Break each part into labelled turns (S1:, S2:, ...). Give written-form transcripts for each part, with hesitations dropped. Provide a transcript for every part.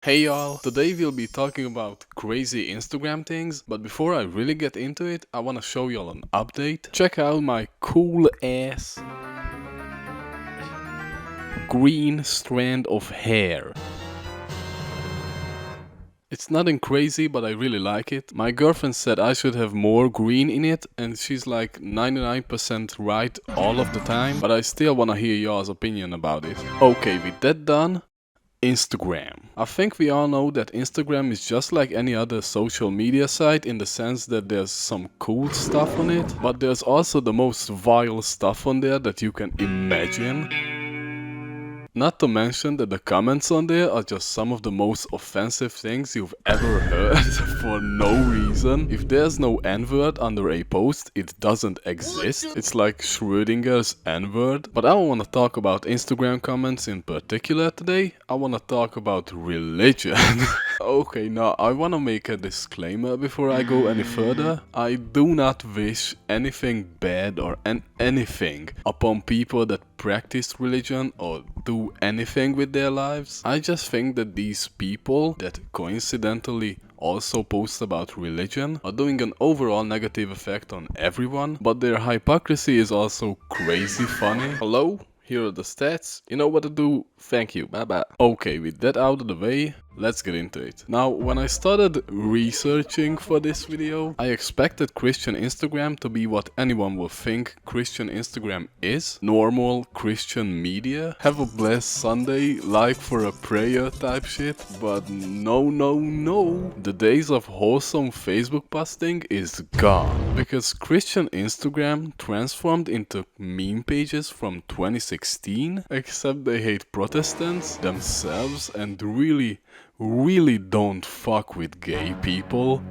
S1: Hey y'all, today we'll be talking about crazy Instagram things, but before I really get into it, I wanna show y'all an update. Check out my cool ass green strand of hair. It's nothing crazy, but I really like it. My girlfriend said I should have more green in it, and she's like 99% right all of the time, but I still wanna hear y'all's opinion about it. Okay, with that done, Instagram. I think we all know that Instagram is just like any other social media site in the sense that there's some cool stuff on it, but there's also the most vile stuff on there that you can imagine. Not to mention that the comments on there are just some of the most offensive things you've ever heard for no reason. If there's no N-word under a post, it doesn't exist. It's like Schrödinger's N-word. But I don't want to talk about Instagram comments in particular today. I want to talk about religion. Okay, now I want to make a disclaimer before I go any further. I do not wish anything bad or anything upon people that practice religion or do anything with their lives. I just think that these people that coincidentally also post about religion are doing an overall negative effect on everyone, but their hypocrisy is also crazy funny. Hello? Here are the stats. You know what to do. Thank you. Bye bye. Okay, with that out of the way, let's get into it. Now, when I started researching for this video, I expected Christian Instagram to be what anyone would think Christian Instagram is. Normal Christian media. Have a blessed Sunday, like for a prayer type shit. But no. The days of wholesome Facebook posting is gone. Because Christian Instagram transformed into meme pages from 2016. Except they hate Protestants, themselves, and really don't fuck with gay people.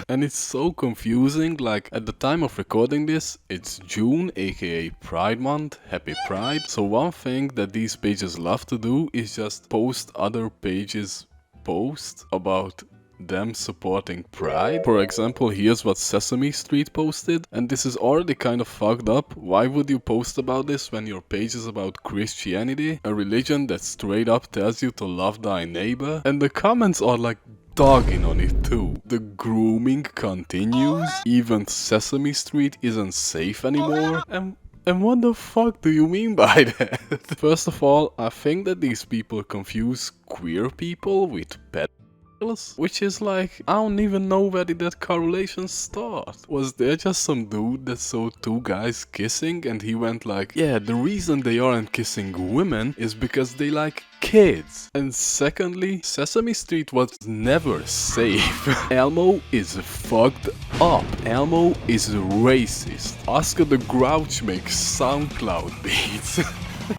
S1: And it's so confusing, like at the time of recording this, it's June, aka Pride Month, happy Pride. So one thing that these pages love to do is just post other pages' posts about them supporting Pride. For example, here's what Sesame Street posted, and this is already kind of fucked up. Why would you post about this when your page is about Christianity, a religion that straight up tells you to love thy neighbor? And the comments are like dogging on it too. The grooming continues, even Sesame Street isn't safe anymore, and what the fuck do you mean by that? First of all, I think that these people confuse queer people with pedophiles. Which is like, I don't even know where did that correlation start. Was there just some dude that saw two guys kissing and he went like, yeah, the reason they aren't kissing women is because they like kids. And secondly, Sesame Street was never safe. Elmo is fucked up. Elmo is racist. Oscar the Grouch makes SoundCloud beats.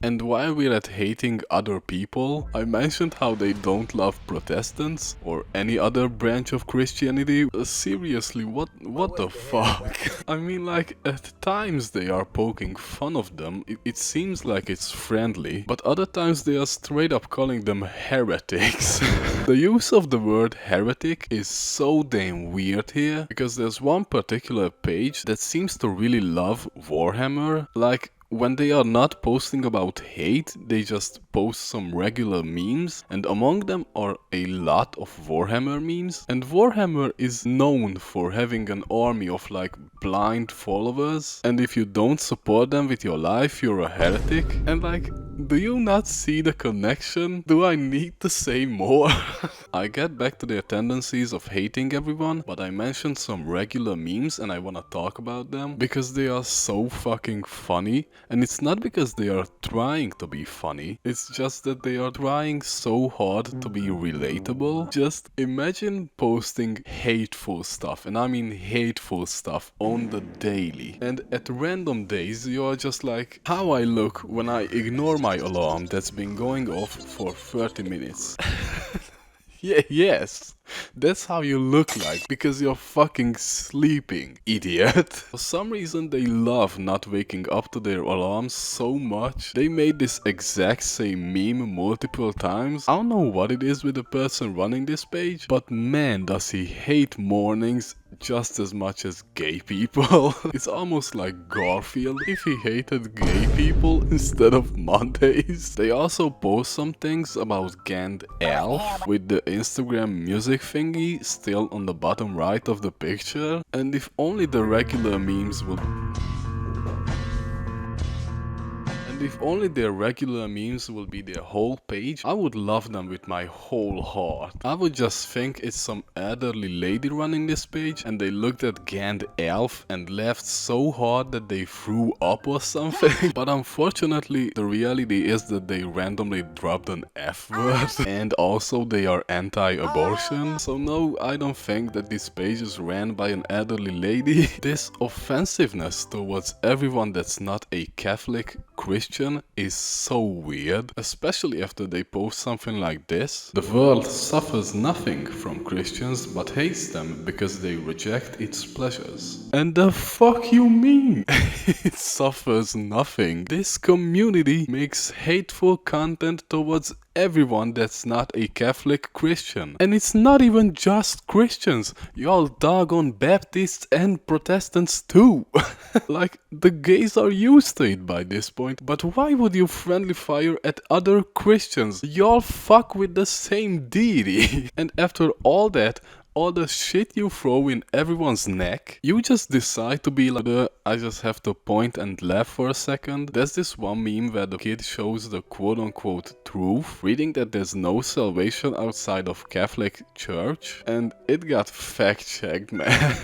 S1: And while we're at hating other people, I mentioned how they don't love Protestants or any other branch of Christianity. Seriously, what the fuck? I mean, like, at times they are poking fun of them, it seems like it's friendly, but other times they are straight up calling them heretics. The use of the word heretic is so damn weird here, because there's one particular page that seems to really love Warhammer. Like, when they are not posting about hate, they just post some regular memes, and among them are a lot of Warhammer memes. And Warhammer is known for having an army of like blind followers, and if you don't support them with your life, you're a heretic. And like, do you not see the connection? Do I need to say more? I get back to their tendencies of hating everyone, but I mentioned some regular memes and I wanna talk about them because they are so fucking funny. And it's not because they are trying to be funny, it's just that they are trying so hard to be relatable. Just imagine posting hateful stuff, and I mean hateful stuff, on the daily. And at random days you are just like, how I look when I ignore my alarm that's been going off for 30 minutes. Yeah, yes, that's how you look like, because you're fucking sleeping, idiot. For some reason they love not waking up to their alarms so much. They made this exact same meme multiple times. I don't know what it is with the person running this page, but man does he hate mornings just as much as gay people. It's almost like Garfield if he hated gay people instead of Mondays. They also post some things about Gandalf with the Instagram music thingy still on the bottom right of the picture. And if only the regular memes would... If only their regular memes will be their whole page, I would love them with my whole heart. I would just think it's some elderly lady running this page and they looked at Gandalf and laughed so hard that they threw up or something. But unfortunately, the reality is that they randomly dropped an F word and also they are anti-abortion. So no, I don't think that this page is ran by an elderly lady. This offensiveness towards everyone that's not a Catholic, Christian is so weird, especially after they post something like this. The world suffers nothing from Christians but hates them because they reject its pleasures. And the fuck you mean? It suffers nothing. This community makes hateful content towards everyone that's not a Catholic Christian. And it's not even just Christians. Y'all doggone Baptists and Protestants too. Like, the gays are used to it by this point, but why would you friendly fire at other Christians? Y'all fuck with the same deity. And after all that, all the shit you throw in everyone's neck, you just decide to be like I just have to point and laugh for a second. There's this one meme where the kid shows the quote-unquote truth, reading that there's no salvation outside of Catholic Church, and it got fact-checked, man.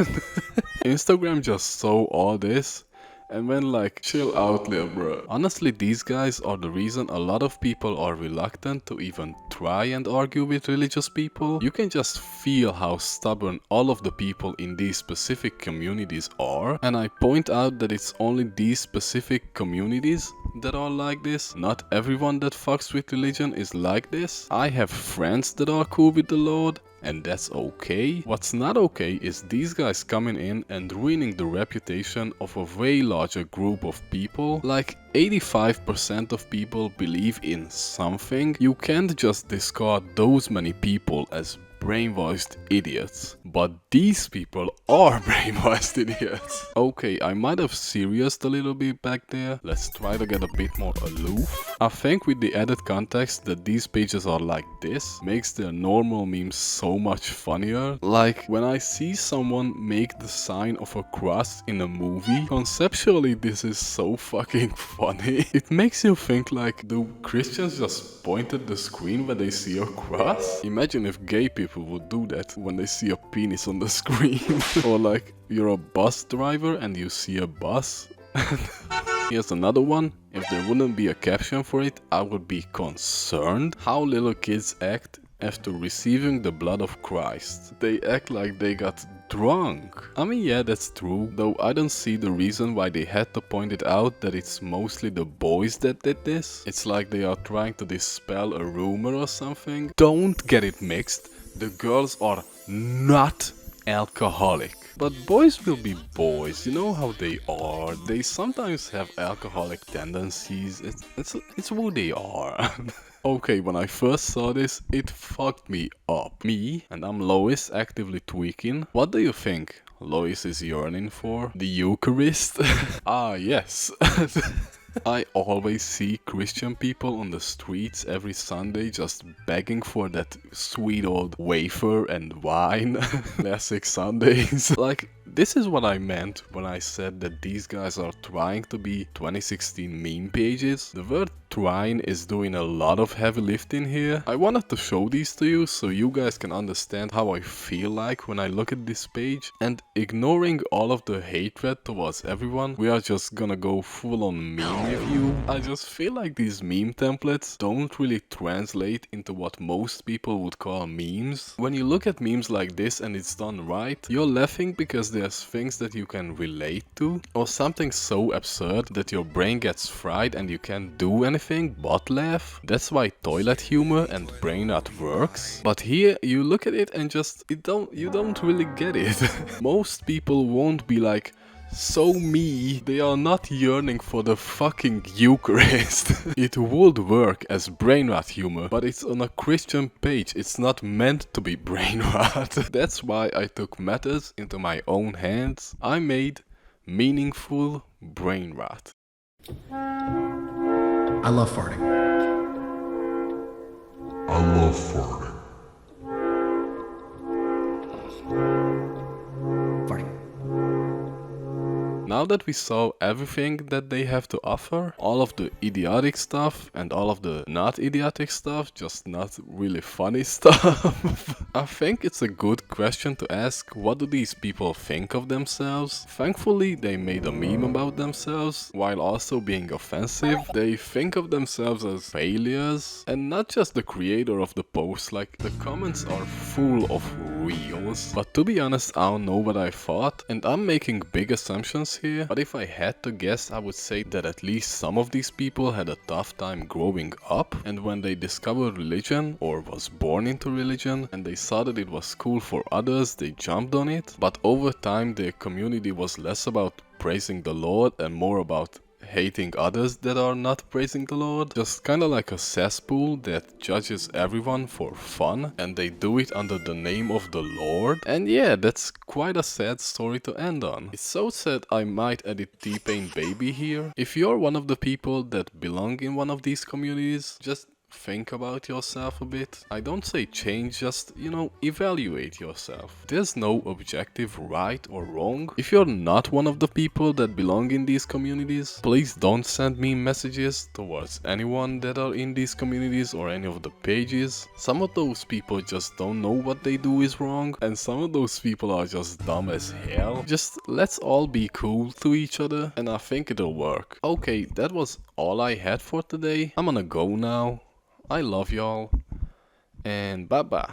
S1: Instagram just saw all this and went like, chill out little bro. Honestly, these guys are the reason a lot of people are reluctant to even try and argue with religious people. You can just feel how stubborn all of the people in these specific communities are, and I point out that it's only these specific communities that are like this. Not everyone that fucks with religion is like this. I have friends that are cool with the Lord, and that's okay. What's not okay is these guys coming in and ruining the reputation of a way larger group of people. Like 85% of people believe in something. You can't just discard those many people as brainwashed idiots. But these people are brainwashed idiots. Okay, I might have serious a little bit back there. Let's try to get a bit more aloof. I think with the added context that these pages are like this makes their normal memes so much funnier. Like when I see someone make the sign of a cross in a movie, conceptually this is so fucking funny. It makes you think like, do Christians just point at the screen when they see a cross? Imagine if gay people would do that when they see a penis on the screen. Or like you're a bus driver and you see a bus. Here's another one. If there wouldn't be a caption for it, I would be concerned how little kids act after receiving the blood of Christ. They act like they got drunk. I mean, yeah, that's true, though I don't see the reason why they had to point it out that it's mostly the boys that did this. It's like they are trying to dispel a rumor or something. Don't get it mixed. The girls are not alcoholic. But boys will be boys, you know how they are. They sometimes have alcoholic tendencies. It's who they are. Okay, when I first saw this, it fucked me up. Me, and I'm Lois, actively tweaking. What do you think Lois is yearning for? The Eucharist? Ah, yes. I always see Christian people on the streets every Sunday just begging for that sweet old wafer and wine. Classic Sundays. Like, this is what I meant when I said that these guys are trying to be 2016 meme pages. The word trying is doing a lot of heavy lifting here. I wanted to show these to you so you guys can understand how I feel like when I look at this page. And ignoring all of the hatred towards everyone, we are just gonna go full on meme review. I just feel like these meme templates don't really translate into what most people would call memes. When you look at memes like this and it's done right, you're laughing because there's things that you can relate to, or something so absurd that your brain gets fried and you can't do anything but laugh. That's why toilet humor and brain rot works. But here you look at it and just you don't really get it. Most people won't be like, So me, they are not yearning for the fucking Eucharist. It would work as brain rot humor, but it's on a Christian page. It's not meant to be brain rot. That's why I took matters into my own hands. I made meaningful brain rot.
S2: I love farting.
S3: I love farting.
S2: Farting.
S1: Now that we saw everything that they have to offer, all of the idiotic stuff and all of the not idiotic stuff, just not really funny stuff, I think it's a good question to ask, what do these people think of themselves? Thankfully, they made a meme about themselves, while also being offensive. They think of themselves as failures, and not just the creator of the post, like the comments are full of reels. But to be honest, I don't know what I thought, and I'm making big assumptions here, but if I had to guess, I would say that at least some of these people had a tough time growing up, and when they discovered religion, or was born into religion, and they saw that it was cool for others, they jumped on it. But over time, their community was less about praising the Lord and more about hating others that are not praising the Lord. Just kinda like a cesspool that judges everyone for fun, and they do it under the name of the Lord. And yeah, that's quite a sad story to end on. It's so sad I might edit T-Pain Baby here. If you're one of the people that belong in one of these communities, just think about yourself a bit. I don't say change, just, evaluate yourself. There's no objective right or wrong. If you're not one of the people that belong in these communities, please don't send me messages towards anyone that are in these communities or any of the pages. Some of those people just don't know what they do is wrong, and some of those people are just dumb as hell. Just let's all be cool to each other, and I think it'll work. Okay, that was all I had for today. I'm gonna go now. I love y'all, and bye bye.